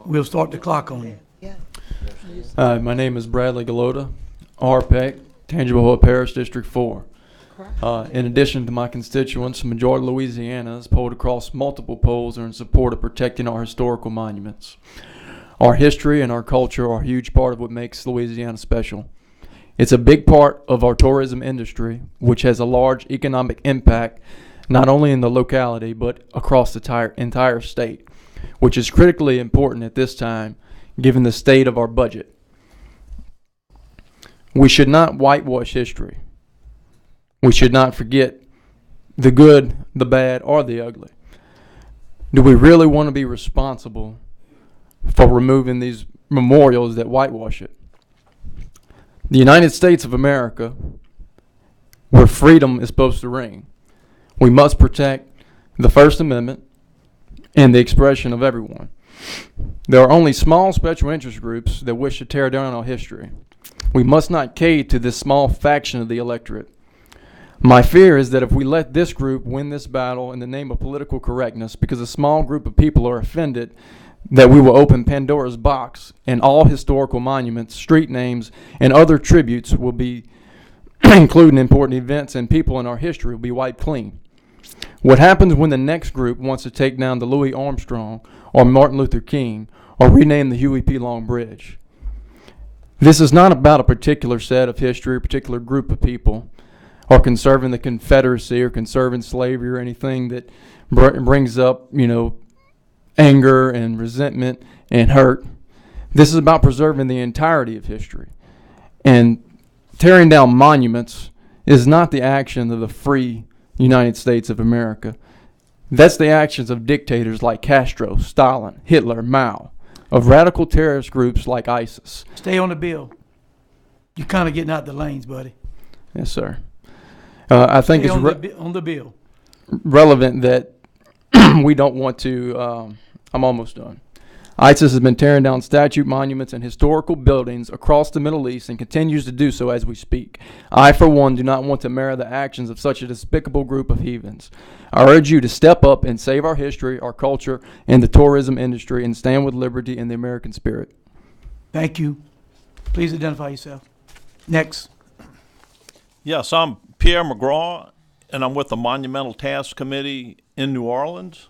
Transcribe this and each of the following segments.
We'll start the clock on you. My name is Bradley Galota, RPEC, Tangible Hope Parish, District 4. In addition to my constituents, the majority of Louisiana has polled across multiple polls are in support of protecting our historical monuments. Our history and our culture are a huge part of what makes Louisiana special. It's a big part of our tourism industry, which has a large economic impact not only in the locality but across the entire state, which is critically important at this time given the state of our budget. We should not whitewash history. We should not forget the good, the bad, or the ugly. Do we really want to be responsible for removing these memorials that whitewash it? The United States of America, where freedom is supposed to reign, we must protect the First Amendment and the expression of everyone. There are only small special interest groups that wish to tear down our history. We must not cave to this small faction of the electorate. My fear is that if we let this group win this battle in the name of political correctness, because a small group of people are offended, that we will open Pandora's box and all historical monuments, street names, and other tributes will be, including important events and people in our history, will be wiped clean. What happens when the next group wants to take down the Louis Armstrong or Martin Luther King or rename the Huey P. Long Bridge? This is not about a particular set of history, a particular group of people, or conserving the Confederacy or conserving slavery or anything that brings up, anger and resentment and hurt. This is about preserving the entirety of history. And tearing down monuments is not the action of the free United States of America. That's the actions of dictators like Castro, Stalin, Hitler, Mao, of radical terrorist groups like ISIS. Stay on the bill. You're kind of getting out the lanes, buddy. Yes, sir. I think Stay it's on the bill. relevant that we don't want to, I'm almost done. ISIS has been tearing down statue monuments and historical buildings across the Middle East and continues to do so as we speak. I, for one, do not want to mirror the actions of such a despicable group of heathens. I urge you to step up and save our history, our culture, and the tourism industry and stand with liberty and the American spirit. Thank you. Please identify yourself. Next. Yes, I'm Pierre McGraw, and I'm with the Monumental Task Committee in New Orleans.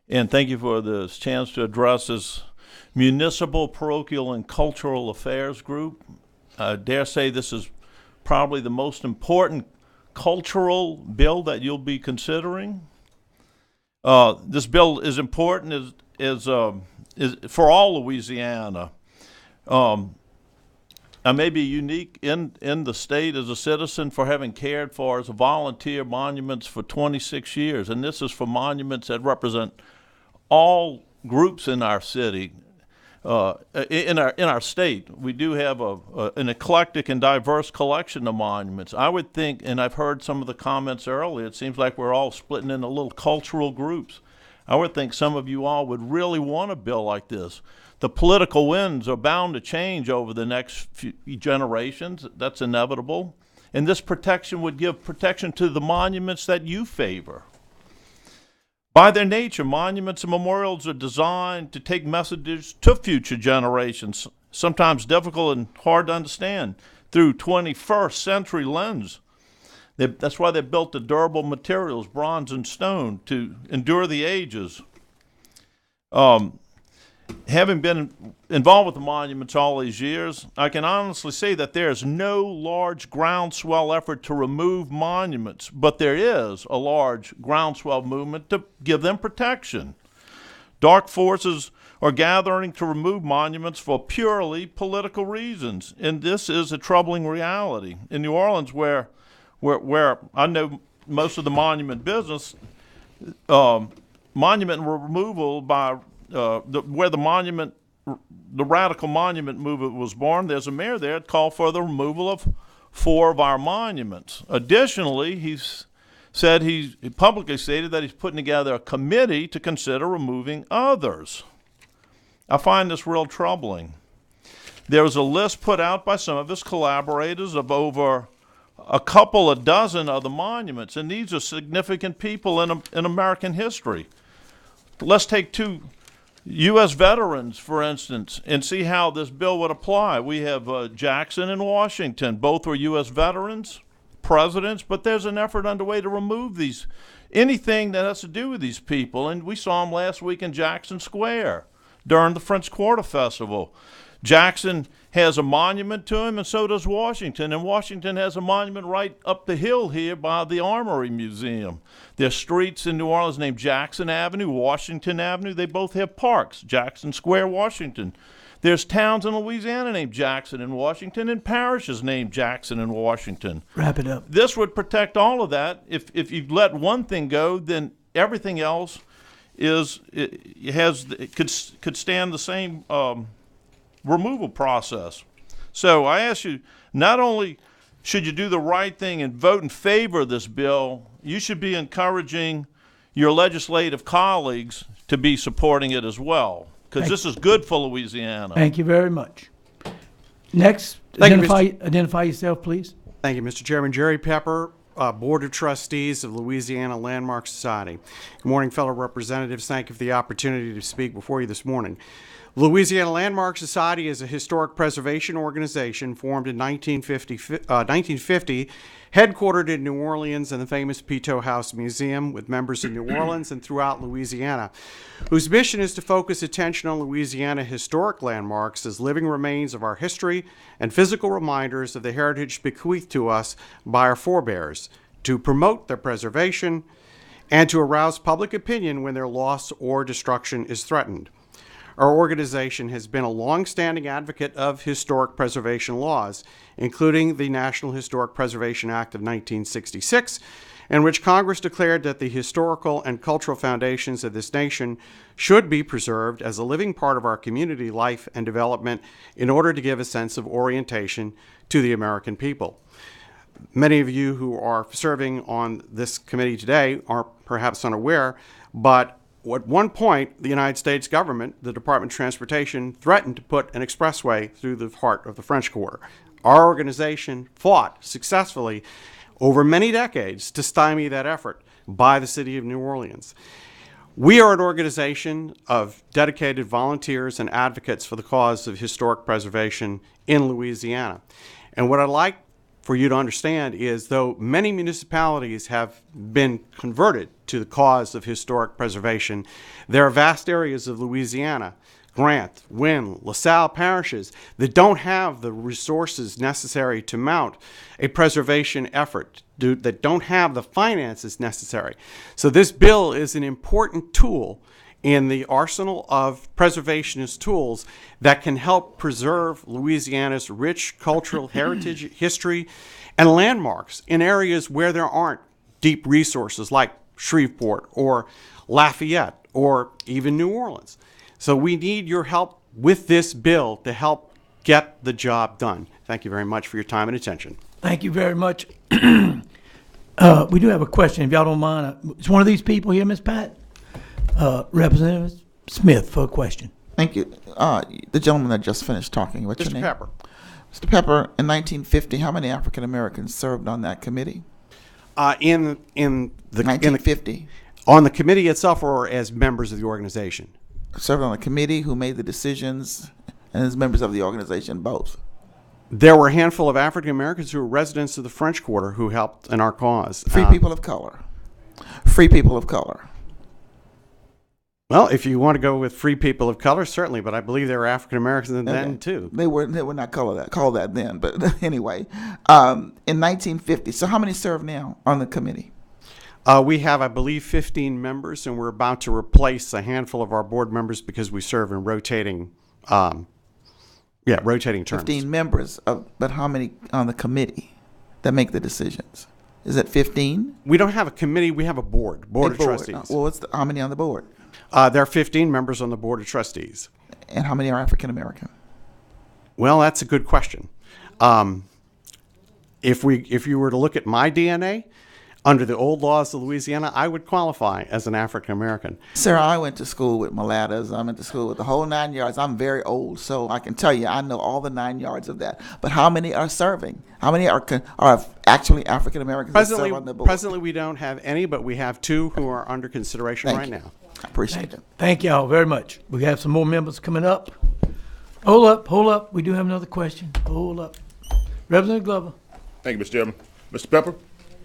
And thank you for this chance to address this Municipal, Parochial, and Cultural Affairs group. I dare say this is probably the most important cultural bill that you'll be considering. This bill is important is for all Louisiana. I may be unique in the state as a citizen for having cared for as a volunteer monuments for 26 years, and this is for monuments that represent all groups in our city, in our state. We do have an eclectic and diverse collection of monuments. I would think, and I've heard some of the comments earlier, it seems like we're all splitting into little cultural groups. I would think some of you all would really want a bill like this. The political winds are bound to change over the next few generations. That's inevitable. And this protection would give protection to the monuments that you favor. By their nature, monuments and memorials are designed to take messages to future generations, sometimes difficult and hard to understand, through 21st century lens. That's why they built the durable materials, bronze and stone, to endure the ages. Having been involved with the monuments all these years, I can honestly say that there is no large groundswell effort to remove monuments, but there is a large groundswell movement to give them protection. Dark forces are gathering to remove monuments for purely political reasons, and this is a troubling reality. In New Orleans, where I know most of the monument business, monument removal by where the radical monument movement was born, there's a mayor there that called for the removal of 4 of our monuments. Additionally, he publicly stated that he's putting together a committee to consider removing others. I find this real troubling. There was a list put out by some of his collaborators of over a couple of dozen other monuments, and these are significant people in American history. Let's take two U.S. veterans, for instance, and see how this bill would apply. We have Jackson and Washington. Both were U.S. veterans, presidents, but there's an effort underway to remove anything that has to do with these people. And we saw them last week in Jackson Square during the French Quarter Festival. Jackson has a monument to him, and so does Washington. And Washington has a monument right up the hill here by the Armory Museum. There's streets in New Orleans named Jackson Avenue, Washington Avenue. They both have parks, Jackson Square, Washington. There's towns in Louisiana named Jackson and Washington, and parishes named Jackson and Washington. Wrap it up. This would protect all of that. If you let one thing go, then everything else could stand the same removal process. So I ask you, not only should you do the right thing and vote in favor of this bill, you should be encouraging your legislative colleagues to be supporting it as well, because this is good for Louisiana. Thank you very much. Next, Thank you, identify yourself, please. Thank you, Mr. Chairman. Jerry Pepper, Board of Trustees of Louisiana Landmark Society. Good morning, fellow representatives. Thank you for the opportunity to speak before you this morning. Louisiana Landmark Society is a historic preservation organization formed in 1950, headquartered in New Orleans in the famous Pitot House Museum, with members in New Orleans and throughout Louisiana, whose mission is to focus attention on Louisiana historic landmarks as living remains of our history and physical reminders of the heritage bequeathed to us by our forebears, to promote their preservation, and to arouse public opinion when their loss or destruction is threatened. Our organization has been a long-standing advocate of historic preservation laws, including the National Historic Preservation Act of 1966, in which Congress declared that the historical and cultural foundations of this nation should be preserved as a living part of our community life and development in order to give a sense of orientation to the American people. Many of you who are serving on this committee today are perhaps unaware, but at one point, the United States government, the Department of Transportation, threatened to put an expressway through the heart of the French Quarter. Our organization fought successfully over many decades to stymie that effort by the city of New Orleans. We are an organization of dedicated volunteers and advocates for the cause of historic preservation in Louisiana. And what I'd like for you to understand is, though many municipalities have been converted to the cause of historic preservation, there are vast areas of Louisiana, Grant, Wynne, LaSalle parishes, that don't have the resources necessary to mount a preservation effort, that don't have the finances necessary. So this bill is an important tool in the arsenal of preservationist tools that can help preserve Louisiana's rich cultural heritage, history, and landmarks in areas where there aren't deep resources like Shreveport or Lafayette or even New Orleans. So we need your help with this bill to help get the job done. Thank you very much for your time and attention. Thank you very much. We do have a question, if y'all don't mind. It's one of these people here, Ms. Pat. Representative Smith for a question. Thank you. The gentleman that just finished talking, what's your name? Mr. Pepper. Mr. Pepper, in 1950, how many African Americans served on that committee? In the 1950. On the committee itself, or as members of the organization? Served on the committee, who made the decisions, and as members of the organization, both. There were a handful of African Americans who were residents of the French Quarter who helped in our cause. Free people of color. Free people of color. Well, if you want to go with free people of color, certainly, but I believe there were African Americans then too. They were not called that then, but anyway, in 1950. So how many serve now on the committee? We have, I believe, 15 members, and we're about to replace a handful of our board members because we serve in rotating terms. 15 members, but how many on the committee that make the decisions? Is it 15? We don't have a committee. We have a board of trustees. Well, how many on the board? There are 15 members on the board of trustees. And how many are African American? Well, that's a good question. If you were to look at my DNA, Under the old laws of Louisiana, I would qualify as an African American. Sir, I went to school with mulattoes. I went to school with the whole 9 yards. I'm very old, so I can tell you I know all the 9 yards of that. But how many are serving? How many are actually African Americans that serve on the board? Presently, we don't have any, but we have 2 who are under consideration Thank right you. now. I appreciate it. Thank y'all very much. We have some more members coming up. Hold up. We do have another question. Hold up. Representative Glover. Thank you, Mr. Chairman. Mr. Pepper,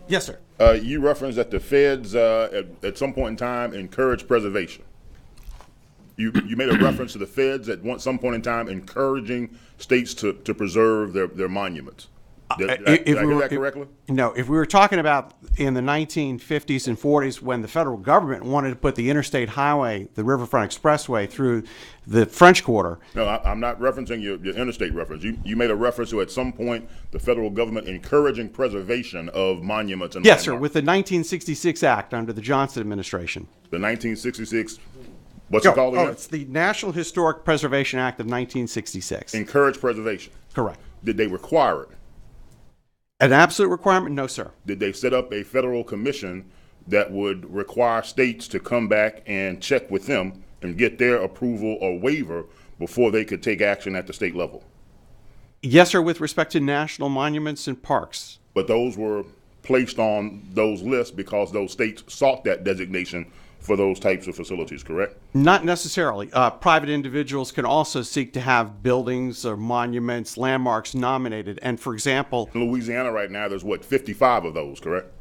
Yes, sir. you referenced that the feds at some point in time encourage preservation. You made a reference to the feds at some point in time encouraging states to preserve their monuments. Did I hear that correctly? No, if we were talking about in the 1950s and 40s when the federal government wanted to put the interstate highway, the Riverfront Expressway, through the French Quarter. No, I'm not referencing your interstate reference. You made a reference to at some point the federal government encouraging preservation of monuments and Yes, sir, landmarks. with the 1966 Act under the Johnson administration. The 1966, what's it called again? It's the National Historic Preservation Act of 1966. Encourage preservation. Correct. Did they require it? An absolute requirement? No, sir. Did they set up a federal commission that would require states to come back and check with them and get their approval or waiver before they could take action at the state level? Yes, sir, with respect to national monuments and parks. But those were placed on those lists because those states sought that designation for those types of facilities, correct? Not necessarily. Private individuals can also seek to have buildings or monuments, landmarks nominated. And for example, In Louisiana right now, there's 55 of those, correct?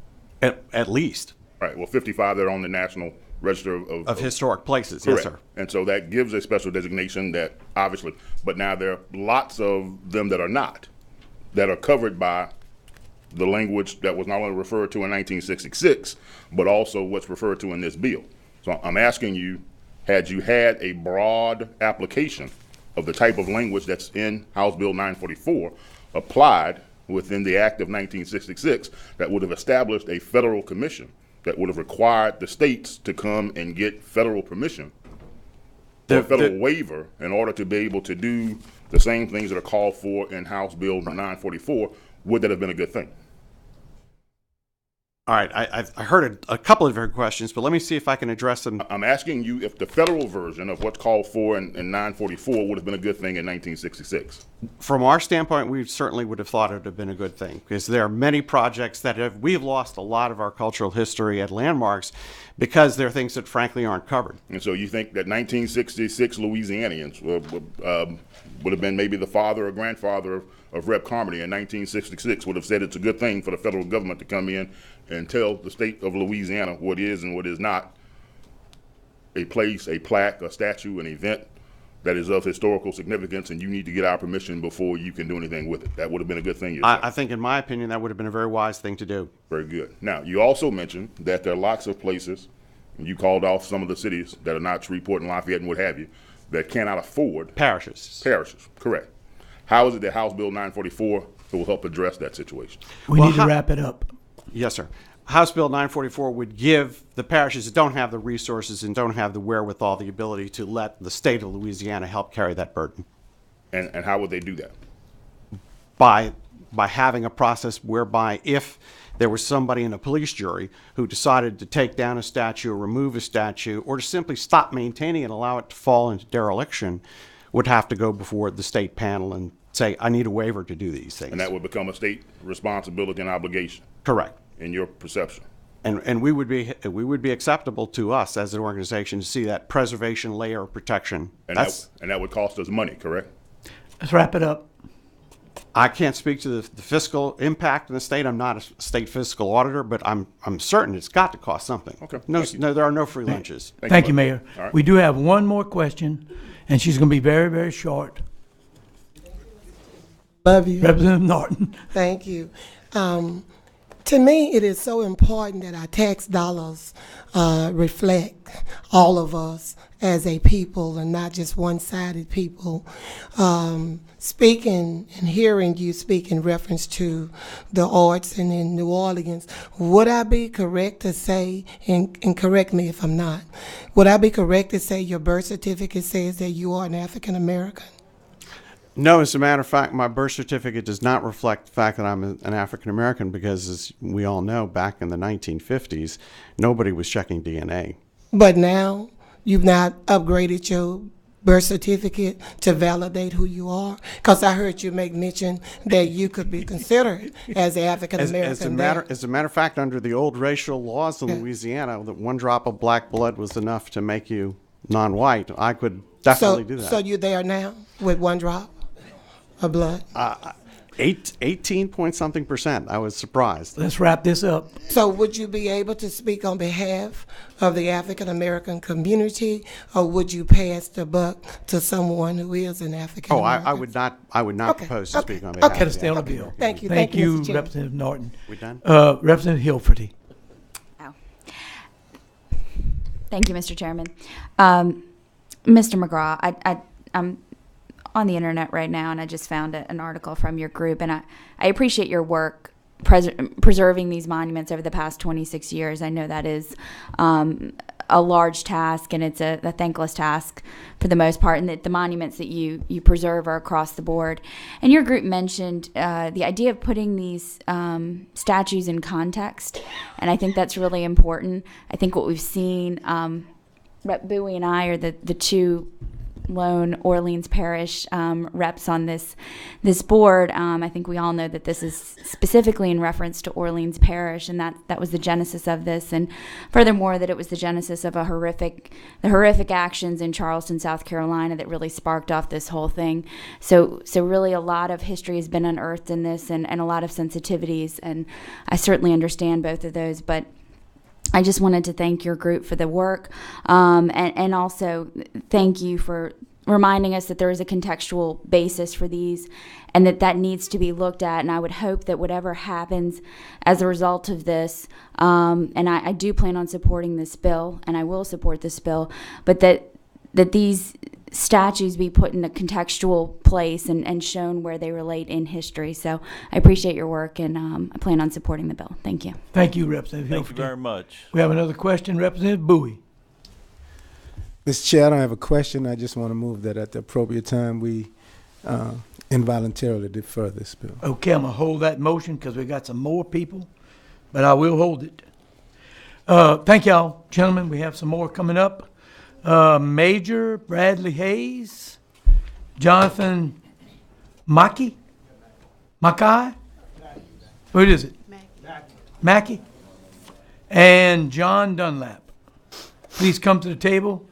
at least Right, well, 55 that are on the National Register of historic places. Correct. Yes, sir. And so that gives a special designation that obviously, but now there are lots of them that are not, that are covered by the language that was not only referred to in 1966, but also what's referred to in this bill. So I'm asking you, had you had a broad application of the type of language that's in House Bill 944 applied within the Act of 1966 that would have established a federal commission that would have required the states to come and get federal permission or a federal waiver in order to be able to do the same things that are called for in House Bill 944, would that have been a good thing? All right. I heard a couple of different questions, but let me see if I can address them. I'm asking you if the federal version of what's called for in 944 would have been a good thing in 1966. From our standpoint, we certainly would have thought it would have been a good thing because there are many projects that we've lost a lot of our cultural history at landmarks because there are things that frankly aren't covered. And so you think that 1966 Louisianians would have been maybe the father or grandfather of Rep. Carmody in 1966 would have said it's a good thing for the federal government to come in and tell the state of Louisiana what is and what is not a place, a plaque, a statue, an event that is of historical significance, and you need to get our permission before you can do anything with it. That would have been a good thing. I think, in my opinion, that would have been a very wise thing to do. Very good. Now, you also mentioned that there are lots of places, and you called off some of the cities that are not Shreveport and Lafayette and what have you, that cannot afford Parishes. parishes. Correct. How is it that House Bill 944 will help address that situation? We need to wrap it up. Yes, sir. House Bill 944 would give the parishes that don't have the resources and don't have the wherewithal the ability to let the state of Louisiana help carry that burden And how would they do that? by having a process whereby if there was somebody in a police jury who decided to take down a statue or remove a statue or to simply stop maintaining it and allow it to fall into dereliction, would have to go before the state panel and say, I need a waiver to do these things. And that would become a state responsibility and obligation Correct. in your perception. And we would be acceptable to us as an organization to see that preservation layer of protection. And that would cost us money, correct? Let's wrap it up. I can't speak to the fiscal impact in the state. I'm not a state fiscal auditor, but I'm certain it's got to cost something. Okay. No, Thank you. no, there are no free lunches. Thank you, Mayor. All right. We do have one more question, and she's going to be very, very short. Love you. Representative Norton. Thank you. To me, it is so important that our tax dollars reflect all of us as a people and not just one-sided people. Speaking and hearing you speak in reference to the arts and in New Orleans, would I be correct to say, and correct me if I'm not, would I be correct to say your birth certificate says that you are an African American? No, as a matter of fact, my birth certificate does not reflect the fact that I'm an African American because, as we all know, back in the 1950s, nobody was checking DNA. But now you've not upgraded your birth certificate to validate who you are? Because I heard you make mention that you could be considered as African American. As a matter of fact, under the old racial laws in Louisiana, that 1 drop of black blood was enough to make you non-white. I could definitely do that. So you're there now with 1 drop of blood? 18 point something %. I was surprised. Let's wrap this up. So would you be able to speak on behalf of the African American community, or would you pass the buck to someone who is an African American? I would not Okay, propose to okay, speak on behalf Got to of stay on the the bill. Thank you. Thank you, Mr. Chairman. Representative Norton. We done? Representative Hilferty. Oh. Thank you, Mr. Chairman. Mr. McGraw, I'm on the internet right now, and I just found an article from your group, and I appreciate your work preserving these monuments over the past 26 years. I know that is a large task, and it's a thankless task for the most part, and that the monuments that you preserve are across the board. And your group mentioned the idea of putting these statues in context, and I think that's really important. I think what we've seen, Rep. Bowie and I are the two lone Orleans Parish reps on this board. I think we all know that this is specifically in reference to Orleans Parish, and that was the genesis of this, and furthermore that it was the genesis of the horrific actions in Charleston, South Carolina, that really sparked off this whole thing. So really a lot of history has been unearthed in this, and a lot of sensitivities, and I certainly understand both of those, but I just wanted to thank your group for the work, and also thank you for reminding us that there is a contextual basis for these, and that needs to be looked at. And I would hope that whatever happens as a result of this, and I do plan on supporting this bill, and I will support this bill, but that these statues be put in a contextual place and shown where they relate in history. So I appreciate your work, and I plan on supporting the bill. Thank you. Thank you, Representative Thank you Hilferty. very much. We have another question, Representative Bowie. Mr. Chair, I don't have a question. I just want to move that at the appropriate time we involuntarily defer this bill. Okay, I'm going to hold that motion because we got some more people, but I will hold it. Thank y'all, gentlemen. We have some more coming up. Major Bradley Hayes, Jonathan Mackey, what is it? Mackey, and John Dunlap. Please come to the table.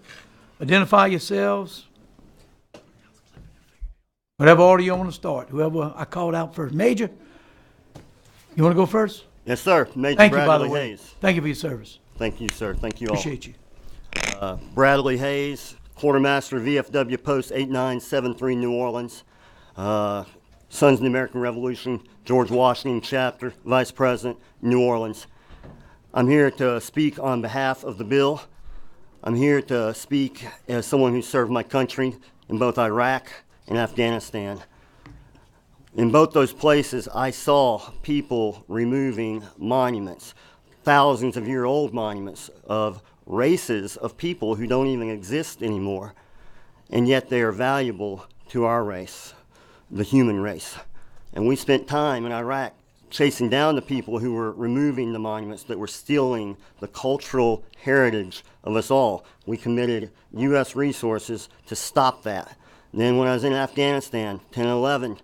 Identify yourselves. Whatever order you want to start. Whoever I called out first. Major, you want to go first? Yes, sir. Major Thank you, by Bradley the way. Hayes. Thank you for your service. Thank you, sir. Thank you all. Appreciate you. Bradley Hayes, Quartermaster, VFW Post 8973, New Orleans. Sons of the American Revolution, George Washington Chapter, Vice President, New Orleans. I'm here to speak on behalf of the bill. I'm here to speak as someone who served my country in both Iraq and Afghanistan. In both those places, I saw people removing monuments, thousands of year-old monuments of races of people who don't even exist anymore, and yet they are valuable to our race, the human race. And we spent time in Iraq chasing down the people who were removing the monuments that were stealing the cultural heritage of us all. We committed U.S. resources to stop that. And then when I was in Afghanistan, 10 and 11,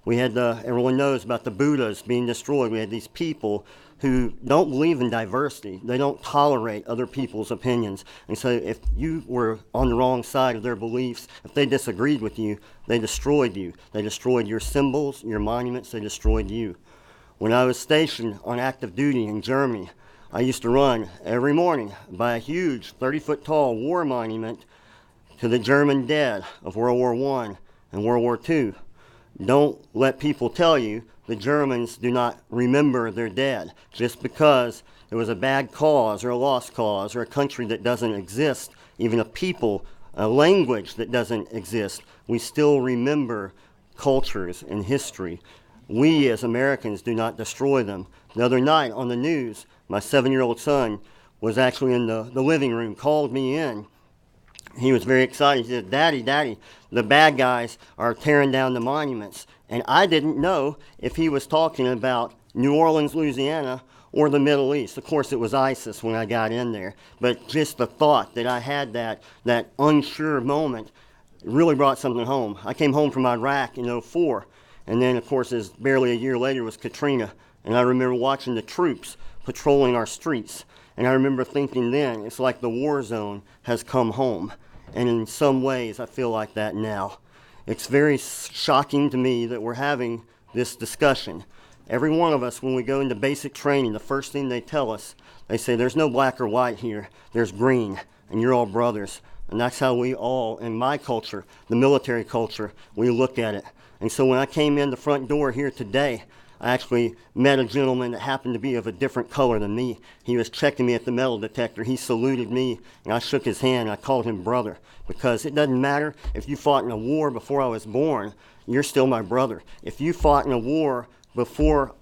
we had everyone knows about the Buddhas being destroyed. We had these people who don't believe in diversity. They don't tolerate other people's opinions. And so if you were on the wrong side of their beliefs, if they disagreed with you, they destroyed you. They destroyed your symbols, your monuments, they destroyed you. When I was stationed on active duty in Germany, I used to run every morning by a huge 30-foot tall war monument to the German dead of World War I and World War II. Don't let people tell you the Germans do not remember their dead just because it was a bad cause or a lost cause or a country that doesn't exist, even a people, a language that doesn't exist. We still remember cultures and history. We as Americans do not destroy them. The other night on the news, my 7-year-old son was actually in the living room, called me in, he was very excited. He said, Daddy, Daddy, the bad guys are tearing down the monuments. And I didn't know if he was talking about New Orleans, Louisiana, or the Middle East. Of course, it was ISIS when I got in there. But just the thought that I had that unsure moment really brought something home. I came home from Iraq in '04. And then, of course, as barely a year later was Katrina. And I remember watching the troops patrolling our streets. And I remember thinking then, it's like the war zone has come home. And in some ways, I feel like that now. It's very shocking to me that we're having this discussion. Every one of us, when we go into basic training, the first thing they tell us, they say, there's no black or white here, there's green, and you're all brothers. And that's how we all, in my culture, the military culture, we look at it. And so when I came in the front door here today, I actually met a gentleman that happened to be of a different color than me. He was checking me at the metal detector. He saluted me, and I shook his hand, and I called him brother, because it doesn't matter if you fought in a war before I was born, you're still my brother. If you fought in a war before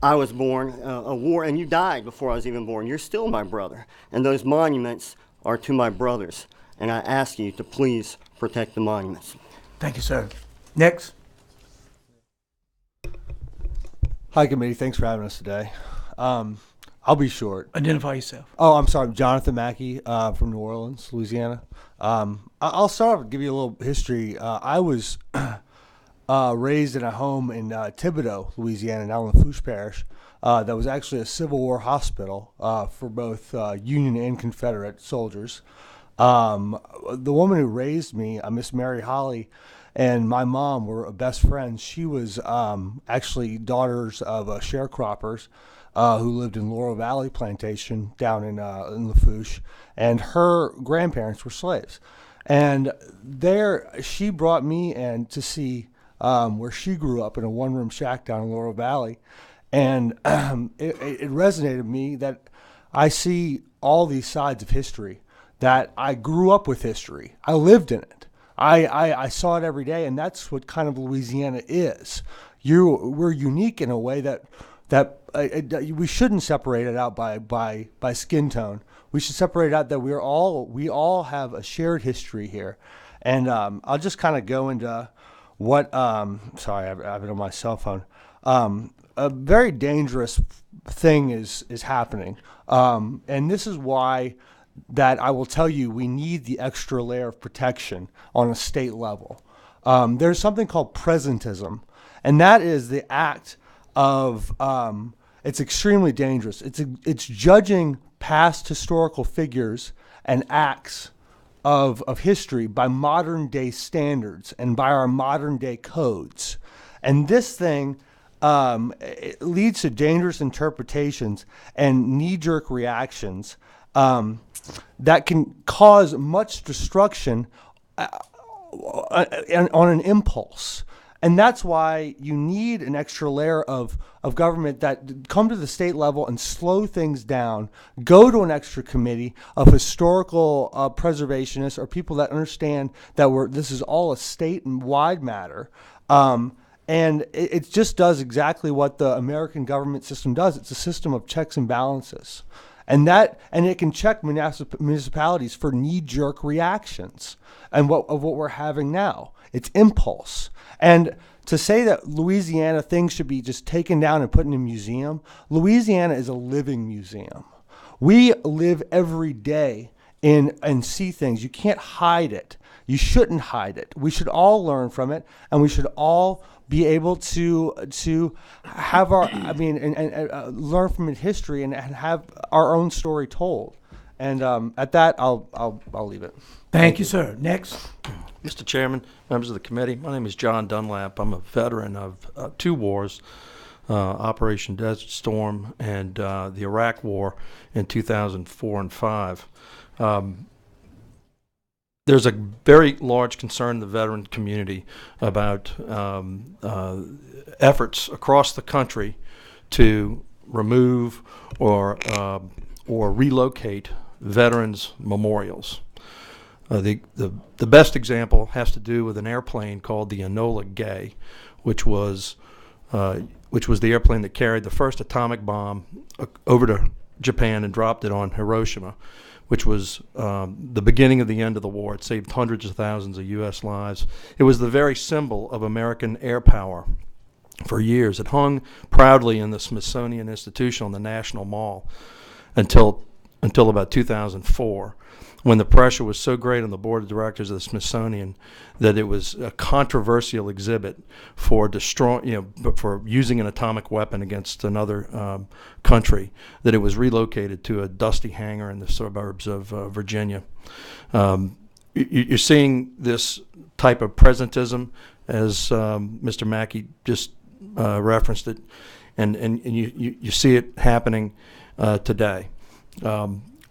I was born, a war, and you died before I was even born, you're still my brother. And those monuments are to my brothers. And I ask you to please protect the monuments. Thank you, sir. Next. Hi, committee. Thanks for having us today. I'll be short. Identify yourself. Oh, I'm sorry. Jonathan Mackey from New Orleans, Louisiana. I'll start off and give you a little history. I was raised in a home in Thibodaux, Louisiana, now in Lafourche Parish, that was actually a Civil War hospital for both Union and Confederate soldiers. The woman who raised me, Miss Mary Holly, and my mom were best friends. She was actually daughters of sharecroppers who lived in Laurel Valley Plantation down in Lafourche, and her grandparents were slaves. And there, she brought me in to see where she grew up in a one-room shack down in Laurel Valley, and it resonated with me that I see all these sides of history, that I grew up with history. I lived in it. I saw it every day, and that's what kind of Louisiana is. We're unique in a way that we shouldn't separate it out by skin tone. We should separate it out that we all have a shared history here. And I'll just kind of go into what sorry, I have it on my cell phone. A very dangerous thing is happening, and this is why that I will tell you we need the extra layer of protection on a state level. There's something called presentism, and that is the act of it's extremely dangerous. It's judging past historical figures and acts of history by modern day standards and by our modern day codes. And this thing it leads to dangerous interpretations and knee-jerk reactions that can cause much destruction on an impulse. And that's why you need an extra layer of government that come to the state level and slow things down, go to an extra committee of historical preservationists or people that understand that this is all a state and wide matter. And it just does exactly what the American government system does. It's a system of checks and balances. And it can check municipalities for knee-jerk reactions and what we're having now. It's impulse. And to say that Louisiana things should be just taken down and put in a museum, Louisiana is a living museum. We live every day and see things. You can't hide it. You shouldn't hide it. We should all learn from it, and we should all be able to have learn from its history and have our own story told. And at that, I'll leave it. Thank you, sir. Next. Mr. Chairman, members of the committee, my name is John Dunlap. I'm a veteran of two wars, Operation Desert Storm and the Iraq War in 2004 and 5. There's a very large concern in the veteran community about efforts across the country to remove or relocate veterans' memorials. The best example has to do with an airplane called the Enola Gay, which was the airplane that carried the first atomic bomb over to Japan and dropped it on Hiroshima, which was the beginning of the end of the war. It saved hundreds of thousands of U.S. lives. It was the very symbol of American air power for years. It hung proudly in the Smithsonian Institution on the National Mall until about 2004, when the pressure was so great on the board of directors of the Smithsonian that it was a controversial exhibit for for using an atomic weapon against another country, that it was relocated to a dusty hangar in the suburbs of Virginia. You're seeing this type of presentism, as Mr. Mackey just referenced it, and you see it happening today.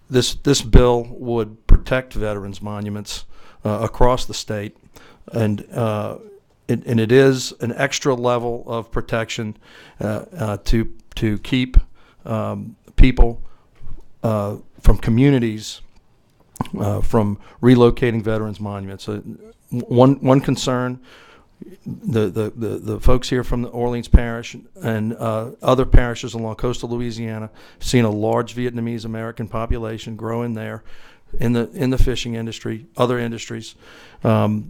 This bill would protect veterans' monuments across the state, and it is an extra level of protection to keep people from communities from relocating veterans' monuments. One concern. The folks here from the Orleans Parish and other parishes along coastal Louisiana have seen a large Vietnamese American population growing there in the fishing industry, other industries. What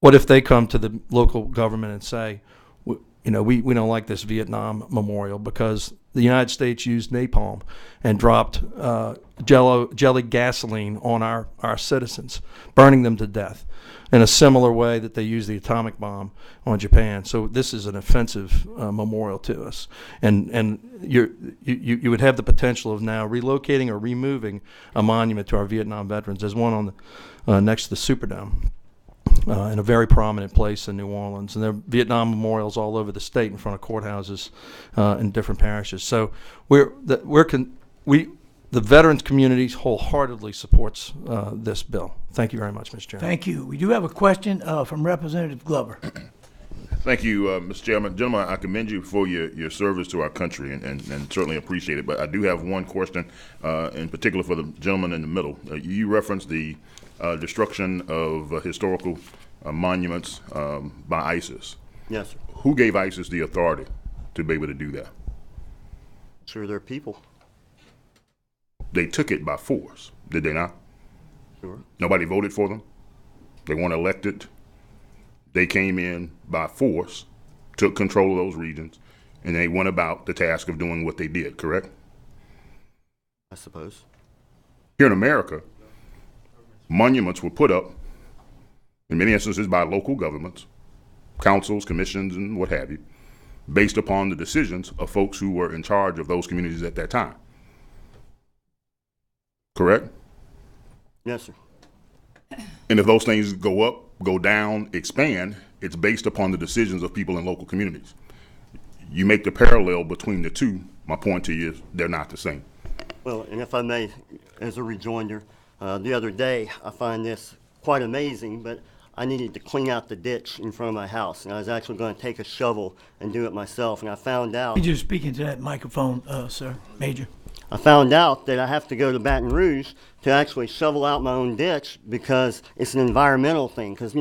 if they come to the local government and say, we don't like this Vietnam memorial because the United States used napalm and dropped jelly gasoline on our citizens, burning them to death in a similar way that they used the atomic bomb on Japan. So this is an offensive memorial to us, and you would have the potential of now relocating or removing a monument to our Vietnam veterans. There's one on the next to the Superdome. In a very prominent place in New Orleans, and there are Vietnam memorials all over the state in front of courthouses in different parishes. So the veterans community wholeheartedly supports this bill. Thank you very much, Mr. Chairman. Thank you. We do have a question from Representative Glover. Thank you, Mr. Chairman. Gentlemen, I commend you for your service to our country and certainly appreciate it. But I do have one question in particular for the gentleman in the middle. You referenced the destruction of historical monuments by ISIS. Yes, sir. Who gave ISIS the authority to be able to do that? Sure, they're people. They took it by force, did they not? Sure. Nobody voted for them. They weren't elected. They came in by force, took control of those regions, and they went about the task of doing what they did, correct? I suppose. Here in America, monuments were put up, in many instances by local governments, councils, commissions, and what have you, based upon the decisions of folks who were in charge of those communities at that time. Correct? Yes, sir. And if those things go up, go down, expand, it's based upon the decisions of people in local communities. You make the parallel between the two, my point to you is they're not the same. Well, and if I may, as a rejoinder, the other day I find this quite amazing, but I needed to clean out the ditch in front of my house, and I was actually going to take a shovel and do it myself, and I found out... Could you speak into that microphone, sir, Major? I found out that I have to go to Baton Rouge to actually shovel out my own ditch because it's an environmental thing, because,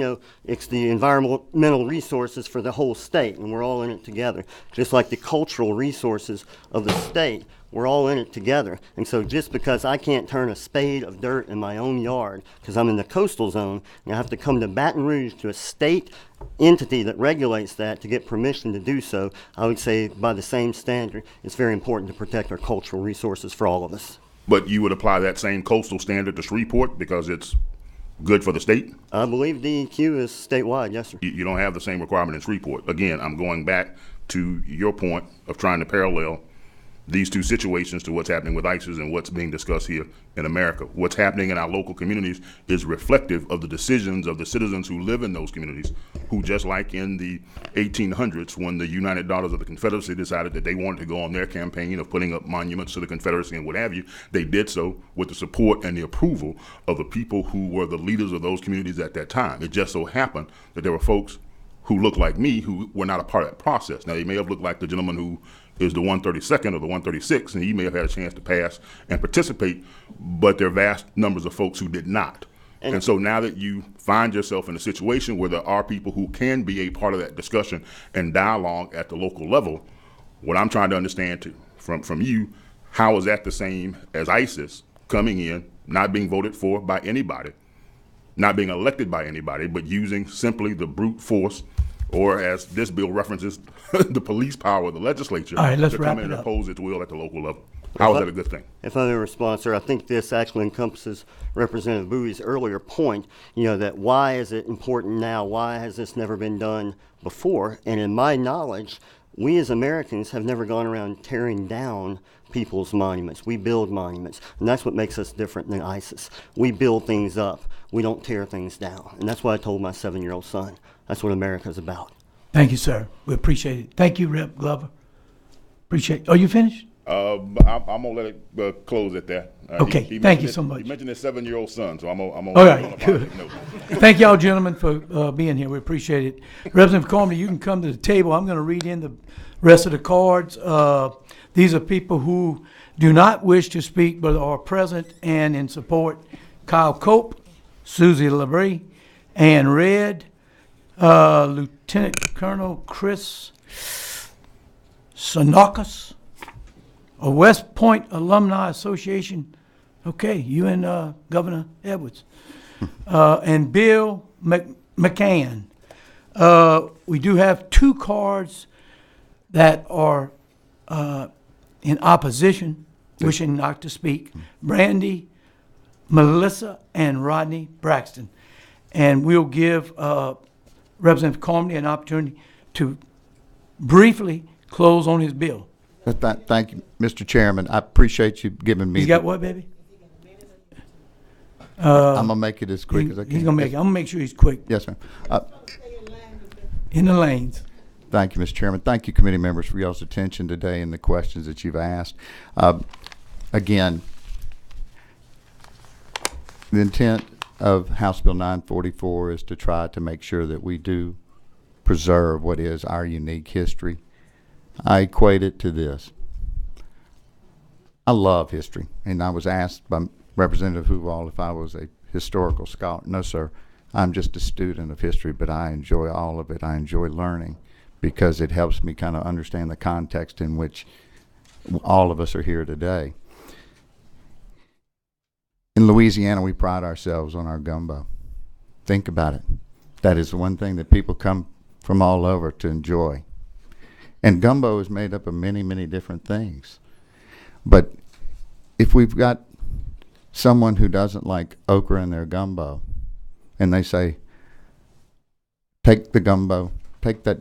it's the environmental resources for the whole state, and we're all in it together. Just like the cultural resources of the state, we're all in it together. And so just because I can't turn a spade of dirt in my own yard because I'm in the coastal zone, and I have to come to Baton Rouge to a state entity that regulates that to get permission to do so, I would say by the same standard, it's very important to protect our cultural resources for all of us. But you would apply that same coastal standard to Shreveport because it's good for the state? I believe DEQ is statewide, yes, sir. You don't have the same requirement in Shreveport. Again, I'm going back to your point of trying to parallel these two situations to what's happening with ISIS and what's being discussed here in America. What's happening in our local communities is reflective of the decisions of the citizens who live in those communities, who, just like in the 1800s when the United Daughters of the Confederacy decided that they wanted to go on their campaign of putting up monuments to the Confederacy and what have you, they did so with the support and the approval of the people who were the leaders of those communities at that time. It just so happened that there were folks who looked like me who were not a part of that process. Now, they may have looked like the gentleman who is the 132nd or the 136th, and he may have had a chance to pass and participate, but there are vast numbers of folks who did not. And so now that you find yourself in a situation where there are people who can be a part of that discussion and dialogue at the local level, what I'm trying to understand from you, How is that the same as ISIS coming in, not being voted for by anybody, not being elected by anybody, but using simply the brute force, or as this bill references, the police power of the legislature All right, let's to wrap come in it and up. impose its will at the local level? How is that a good thing? If I may respond, sir, I think this actually encompasses Representative Bowie's earlier point, that why is it important now? Why has this never been done before? And in my knowledge, we as Americans have never gone around tearing down people's monuments. We build monuments, and that's what makes us different than ISIS. We build things up. We don't tear things down. And that's what I told my 7-year-old son. That's what America's about. Thank you, sir. We appreciate it. Thank you, Rep. Glover. Appreciate it. Are you finished? I'm gonna let it close at that. Okay, thank you so much. He mentioned his 7-year-old son, so I'm gonna. All right, good. Thank y'all, gentlemen, for being here. We appreciate it. Representative Carmody, you can come to the table. I'm going to read in the rest of the cards. These are people who do not wish to speak but are present and in support. Kyle Cope, Susie LeBrie, Ann Red, Lieutenant Colonel Chris Sanakis, a West Point Alumni Association. Okay, you and Governor Edwards. And Bill McCann. We do have 2 cards that are in opposition, wishing not to speak. Brandy, Melissa, and Rodney Braxton. And we'll give Representative Carmody an opportunity to briefly close on his bill. Thank you, Mr. Chairman. I appreciate you giving me. You got what, baby? I'm gonna make it as quick as I can. He's gonna make it. I'm gonna make sure he's quick. Yes, ma'am. In the lanes. Thank you, Mr. Chairman. Thank you, committee members, for y'all's attention today and the questions that you've asked. Again, the intent of House Bill 944 is to try to make sure that we do preserve what is our unique history. I equate it to this. I love history, and I was asked by Representative Hooval if I was a historical scholar. No, sir. I'm just a student of history, but I enjoy all of it. I enjoy learning because it helps me kind of understand the context in which all of us are here today. In Louisiana, we pride ourselves on our gumbo. Think about it. That is one thing that people come from all over to enjoy. And gumbo is made up of many, many different things. But if we've got someone who doesn't like okra in their gumbo, and they say, take the gumbo, take that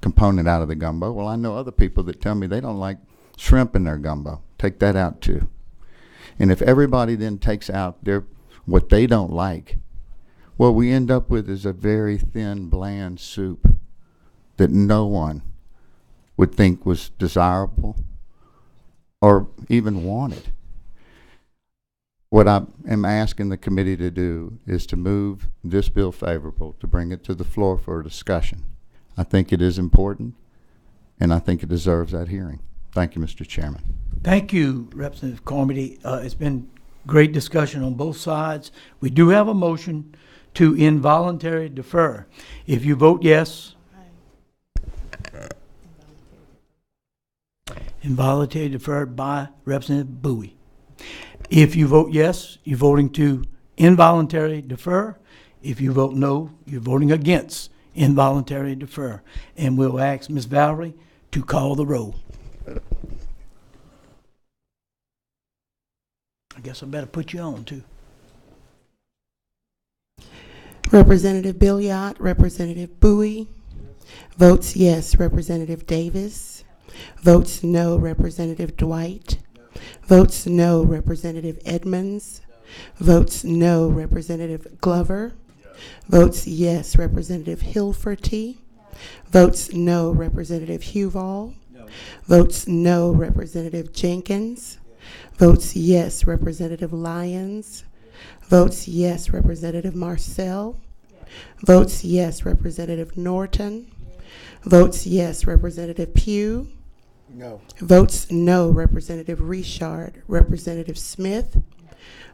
component out of the gumbo. Well, I know other people that tell me they don't like shrimp in their gumbo. Take that out too. And if everybody then takes out what they don't like, what we end up with is a very thin, bland soup that no one would think was desirable or even wanted. What I am asking the committee to do is to move this bill favorable, to bring it to the floor for a discussion. I think it is important, and I think it deserves that hearing. Thank you, Mr. Chairman. Thank you, Representative Carmody. It's been great discussion on both sides. We do have a motion to involuntary defer. If you vote yes, involuntary deferred by Representative Bowie. If you vote yes, you're voting to involuntary defer. If you vote no, you're voting against involuntary defer. And we'll ask Ms. Valerie to call the roll. I guess I better put you on too. Representative Billiard, Representative Bowie. Votes yes, Representative Davis. Votes no, Representative Dwight. Votes no, Representative Edmonds. Votes no, Representative Glover. Votes yes, Representative Hilferty. Votes no, Representative Huvall. Votes no, Representative Jenkins. Votes yes, Representative Lyons. Votes yes, Representative Marcel. Votes yes, Representative Norton. Votes yes, Representative Pugh. No. Votes no, Representative Richard. Representative Smith.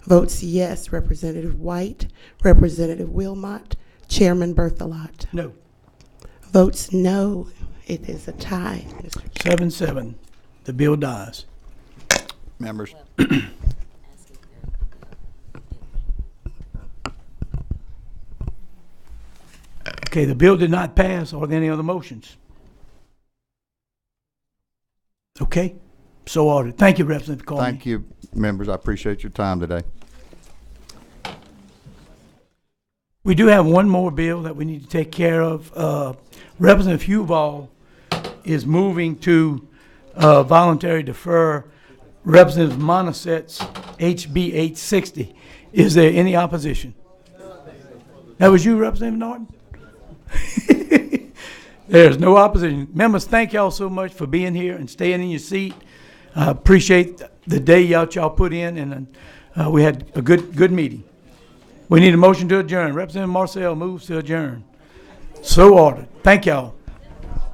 Votes yes, Representative White. Representative Wilmot. Chairman Berthelot. No. Votes no. It is a tie. 7-7. The bill dies. members. Okay, the bill did not pass. Are there any other motions? Okay, so ordered. Thank you, Representative Cormier. Thank you, members. I appreciate your time today. We do have one more bill that we need to take care of. Representative Huval is moving to voluntary defer Representative Monisset's HB 860. Is there any opposition? That was you, Representative Norton? There's no opposition. Members, thank y'all so much for being here and staying in your seat. I appreciate the day y'all put in, and we had a good meeting. We need a motion to adjourn. Representative Marcel moves to adjourn. So ordered. Thank y'all.